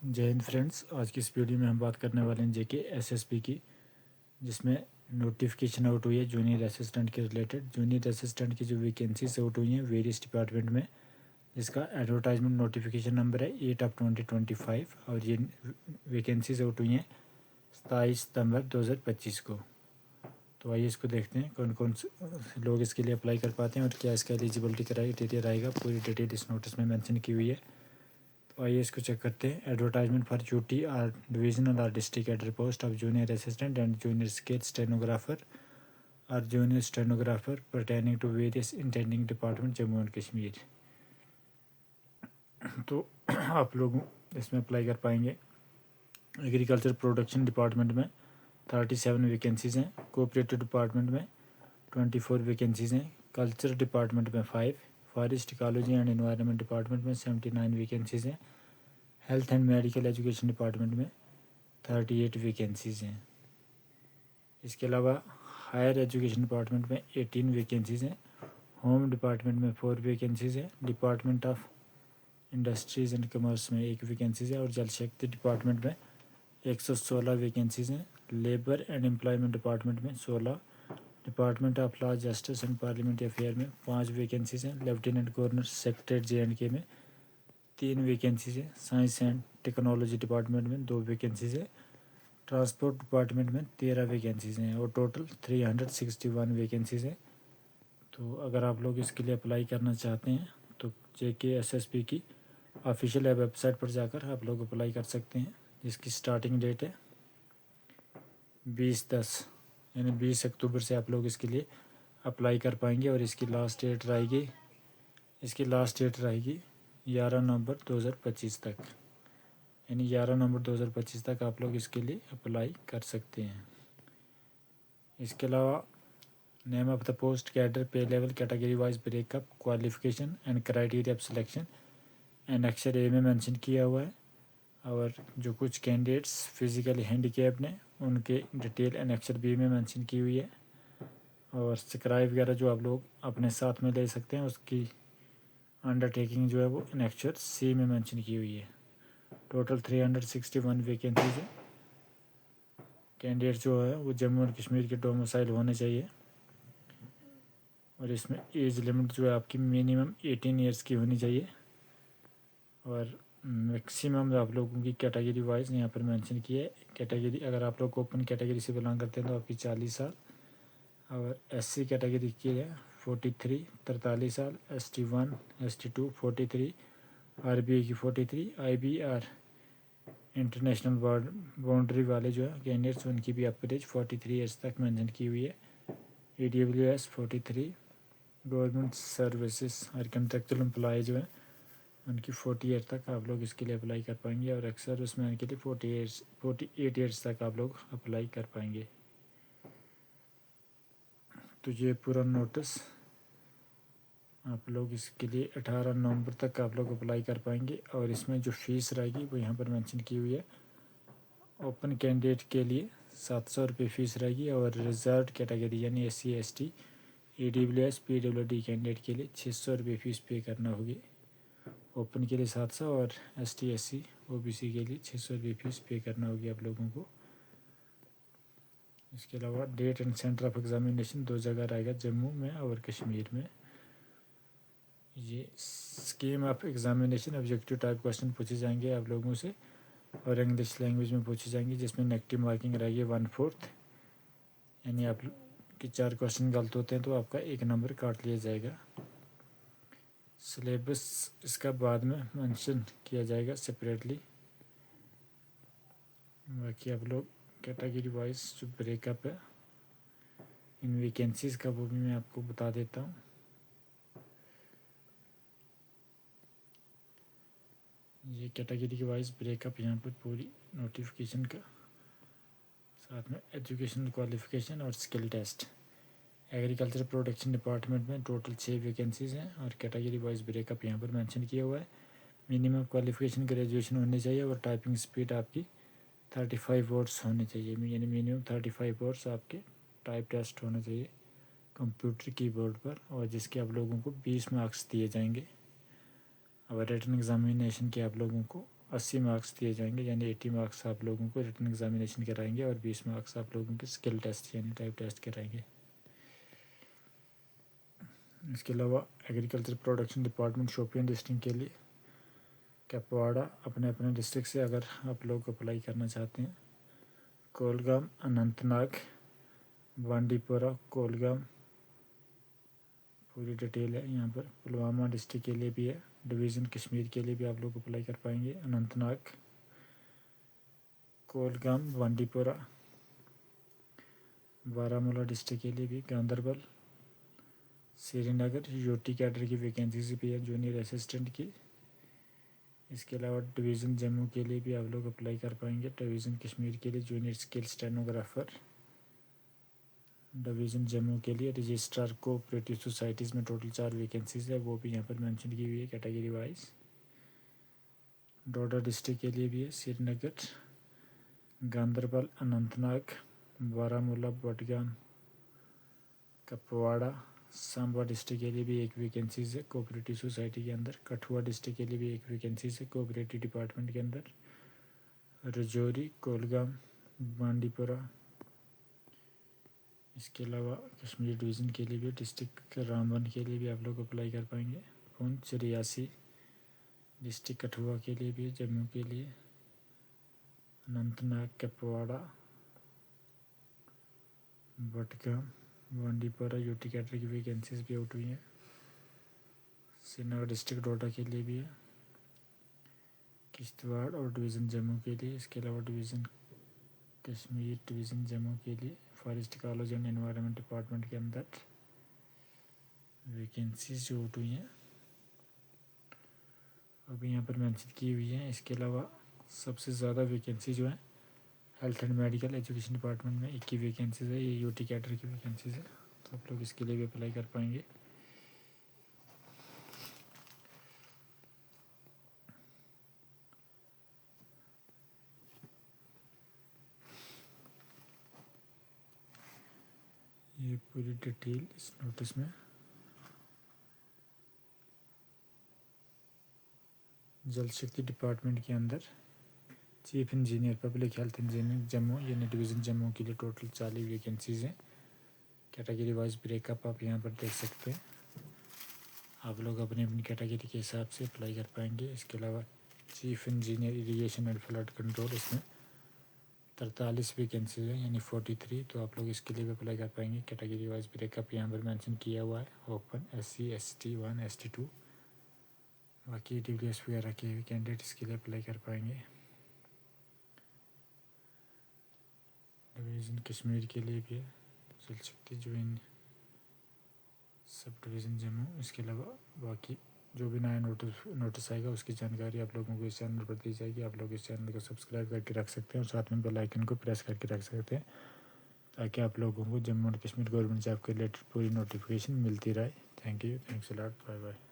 जय हिंद फ्रेंड्स। आज की इस वीडियो में हम बात करने वाले हैं जेके एसएसबी की, जिसमें नोटिफिकेशन आउट हुई है जूनियर असिस्टेंट के रिलेटेड। जूनियर असिस्टेंट की जो वैकेंसीज आउट हुई हैं वेरियस डिपार्टमेंट में, जिसका एडवर्टाइजमेंट नोटिफिकेशन नंबर है 8/2025 और ये वैकेंसीज आउट हुई हैं 27 सितंबर 2025 को। तो आइए इसको देखते हैं कौन कौन से लोग इसके लिए अप्लाई कर पाते हैं और क्या इसका एलिजिबिलिटी क्राइटेरिया रहेगा। पूरी डिटेल इस नोटिस में मेंशन की हुई है। तो आइए इसको चेक करते हैं। Advertisement for duty are divisional और डिस्ट्रिक्ट एडर post of junior assistant and junior scale stenographer और junior stenographer pertaining to various intending department Jammu and Kashmir. तो आप लोग इसमें अप्लाई कर पाएंगे। एग्रीकल्चर प्रोडक्शन डिपार्टमेंट में 37 वैकेंसीज़ हैं। कोऑपरेटिव डिपार्टमेंट में 24 वैकेंसीज़ हैं। कल्चर डिपार्टमेंट में 5, forest ecology and environment department में 79 वैकेंसीज़ हैं। Health and medical education department में 38 वैकेंसीज़ हैं। इसके अलावा हायर एजुकेशन डिपार्टमेंट में 18 वैकेंसीज़ हैं। होम डिपार्टमेंट में 4 वैकेंसीज़ हैं। Department of industries and commerce में 1 वैकेंसीज़ है और जल शक्ति डिपार्टमेंट में 116 वैकेंसीज़ हैं। लेबर एंड एम्प्लॉयमेंट डिपार्टमेंट में 16, department of law justice and parliamentary affair में 5 वैकेंसीज़ हैं। लेफ्टिनेंट गवर्नर सेक्रेटरीट JNK में 3 वैकेंसीज़ हैं। साइंस एंड टेक्नोलॉजी डिपार्टमेंट में 2 वैकेंसीज़ हैं। ट्रांसपोर्ट डिपार्टमेंट में 13 वैकेंसीज़ हैं और टोटल 361 वैकेंसीज़ हैं। तो अगर आप लोग इसके लिए अप्लाई करना चाहते हैं तो JKSSB की ऑफिशियल वेबसाइट पर जाकर आप लोग अप्लाई कर सकते हैं, जिसकी स्टार्टिंग डेट है 20/10 यानी 20 अक्टूबर से आप लोग इसके लिए अप्लाई कर पाएंगे और इसकी लास्ट डेट रहेगी 11 नवंबर 2025 तक, यानी 11 नवंबर 2025 तक आप लोग इसके लिए अप्लाई कर सकते हैं। इसके अलावा name of the post, cadre, pay level, category wise breakup, qualification and criteria of selection and अक्षर A में मेंशन किया हुआ है। और जो कुछ कैंडिडेट्स फिजिकली हैंडीकैप्ड हैं उनके डिटेल एंड अक्षर B में मेंशन की हुई है। और स्क्राइब वगैरह जो आप लोग अपने साथ में ले सकते हैं उसकी अंडरटेकिंग जो है वो अक्षर C में मेंशन की हुई है। टोटल 361 वैकेंसीज है। कैंडिडेट जो है वो जम्मू एंड कश्मीर के डोमिसाइल होने चाहिए और इसमें एज लिमिट जो है आपकी मिनिमम 18 ईयर्स की होनी चाहिए और मैक्सिमम आप लोगों की कैटेगरी वाइज यहाँ पर मेंशन की है। कैटेगरी अगर आप लोग ओपन कैटेगरी से बिलोंग करते हैं तो आपकी 40 साल और SC कैटेगरी की है 43 साल, ST1 ST2 43, RBI की 43, IBR इंटरनेशनल बाउंड्री वाले जो है कैंडिडेट्स उनकी भी आपकी एज 43 ईयर्स तक मेंशन की हुई है। EWS 43, गवर्नमेंट सर्विसेज और कंट्रेक्चुअल एम्प्लॉय जो है उनकी 40 ईयर तक आप लोग इसके लिए अप्लाई कर पाएंगे और एक्स सर्विसमैन के लिए 48 ईयर्स तक आप लोग अप्लाई कर पाएंगे। तो ये पूरा नोटिस आप लोग इसके लिए 18 नवंबर तक आप लोग अप्लाई कर पाएंगे और इसमें जो फीस रहेगी वो यहाँ पर मेंशन की हुई है। ओपन कैंडिडेट के लिए 700 रुपये फ़ीस रहेगी और रिजर्व कैटेगरी यानी SC ST EWS PWD candidate के लिए 600 रुपये फ़ीस पे करना होगी। ओपन के लिए 700 और ST SC OBC के लिए 600 रुपये फ़ीस पे करना होगी आप लोगों को। इसके अलावा date and centre of examination 2 जगह रहेगा, जम्मू में और कश्मीर में। ये scheme of examination objective type question पूछे जाएंगे आप लोगों से और इंग्लिश लैंग्वेज में पूछी जाएंगी, जिसमें नेगेटिव मार्किंग रहेगी 1/4, यानी आप कि 4 क्वेश्चन गलत होते हैं तो आपका 1 नंबर काट लिया जाएगा। सिलेबस इसका बाद में मेंशन किया जाएगा सेपरेटली। बाकी आप लोग कैटेगरी वाइज जो ब्रेकअप है इन वैकेंसीज़ का वो भी मैं आपको बता देता हूँ। ये कैटेगरी के वाइज ब्रेकअप यहाँ पर पूरी नोटिफिकेशन का, साथ में एजुकेशनल क्वालिफिकेशन और skill test. Agriculture production department में टोटल 6 वैकेंसीज़ हैं और कैटेगरी वाइज ब्रेकअप यहाँ पर मेंशन किया हुआ है। मिनिमम क्वालिफिकेशन ग्रेजुएशन होनी चाहिए और टाइपिंग स्पीड आपकी 35 वर्ड्स होनी चाहिए, यानी मिनिमम 35 वर्ड्स आपके टाइप टेस्ट होना चाहिए कंप्यूटर कीबोर्ड पर, और जिसके आप लोगों को 20 मार्क्स दिए जाएंगे और रिटन एग्जामिनेशन के आप लोगों को 80 مارکس دیے جائیں گے، یعنی 80 مارکس آپ لوگوں کو ریٹن ایگزامینیشن کرائیں گے اور 20 مارکس آپ لوگوں کے اسکل ٹیسٹ یعنی ٹائپ ٹیسٹ کرائیں گے۔ اس کے علاوہ agriculture production department Shopian district کے لیے کپواڑہ اپنے ڈسٹرکٹ سے اگر آپ لوگ اپلائی کرنا چاہتے ہیں، کولگام، اننت ناگ، بانڈی پورہ، کولگام پوری ڈیٹیل ہے یہاں پر۔ پلوامہ ڈسٹرکٹ کے لیے بھی ہے، ڈویژن کشمیر کے لیے بھی آپ لوگ اپلائی کر پائیں گے۔ اننت ناگ، کولگام، بانڈی پورہ، بارہمولہ ڈسٹرکٹ کے لیے بھی، گاندربل، سری نگر یوٹی کیڈر کی ویکینسیز بھی ہے جونیئر اسسٹنٹ کی۔ اس کے علاوہ ڈویژن جموں کے لیے بھی آپ لوگ اپلائی کر پائیں گے، ڈویژن کشمیر کے لیے junior skill stenographer, division Jammu کے لیے رجسٹرار کوآپریٹو سوسائٹیز میں ٹوٹل 4 ویکینسیز ہے، وہ بھی یہاں پر مینشن کی ہوئی ہے کیٹیگری وائز۔ ڈوڈا ڈسٹرکٹ کے لیے بھی ہے، سری نگر، گاندربل، اننت ناگ، بارہمولہ، بڈگام، کپواڑہ، سامبا ڈسٹرکٹ کے لیے بھی 1 ویکینسیز ہے کوآپریٹو سوسائٹی کے اندر، کٹھوا ڈسٹرکٹ کے لیے بھی 1 ویکینسیز ہے کوآپریٹو ڈپارٹمنٹ کے اندر، رجوری، کولگام، بانڈی پورہ۔ اس کے علاوہ کشمیر ڈویژن کے لیے بھی ڈسٹرکٹ رامبن کے لیے بھی آپ لوگ اپلائی کر پائیں گے، پونچھ، ریاسی ڈسٹرکٹ کٹھوا کے لیے بھی، جموں کے لیے، اننت ناگ، کپواڑہ، بڈگام، بانڈی پورہ یوٹی کیڈر کی ویکینسیز بھی آؤٹ ہوئی ہیں۔ سری نگر ڈسٹرکٹ ڈوڈا کے لیے بھی ہے، کشتواڑ اور ڈویژن جموں کے لیے۔ اس کے علاوہ ڈویژن کشمیر ڈویژن جموں کے لیے forest college and environment department کے اندر ویکینسیز جو آؤٹ ہوئی ہیں ابھی یہاں پر مینشن کی ہوئی ہیں۔ اس کے علاوہ سب سے زیادہ ویکینسی جو ہیں health and medical education department میں 21 ویکینسیز ہے، یہ یوٹی کیڈر کی ویکینسیز ہے، تو آپ لوگ اس کے لیے بھی اپلائی کر پائیں گے۔ یہ پوری ڈیٹیل اس نوٹس میں جل شکتی ڈپارٹمنٹ کے اندر chief engineer public health engineer Jammu یعنی ڈویژن جموں کے لیے ٹوٹل 40 ویکینسیز ہیں، کیٹیگری وائز بریک اپ آپ یہاں پر دیکھ سکتے ہیں، آپ لوگ اپنی کیٹیگری کے حساب سے اپلائی کر پائیں گے۔ اس کے علاوہ chief engineer irrigation and flood control, اس میں 43 ویکینسیز ہیں یعنی 43، تو آپ لوگ اس کے لیے بھی اپلائی کر پائیں گے۔ کیٹیگری وائز بریک اپ یہاں پر مینشن کیا ہوا ہے، اوپن، SC ST 1 ST 2، باقی DBS وغیرہ کے کینڈیڈیٹ اس کے لیے اپلائی کر پائیں گے۔ ڈویژن کشمیر کے لیے بھی ہے، Jal Shakti join sub division Jammu. اس کے علاوہ باقی جو بھی نیا نوٹس آئے گا اس کی جانکاری آپ لوگوں کو اس چینل پر دی جائے گی، آپ لوگ اس چینل کو سبسکرائب کر کے رکھ سکتے ہیں اور ساتھ میں بیل آئیکن کو پریس کر کے رکھ سکتے ہیں تاکہ آپ لوگوں کو Jammu and Kashmir government job کے ریلیٹڈ پوری نوٹیفیکیشن ملتی رہے۔ Thank you, thanks a lot, bye bye.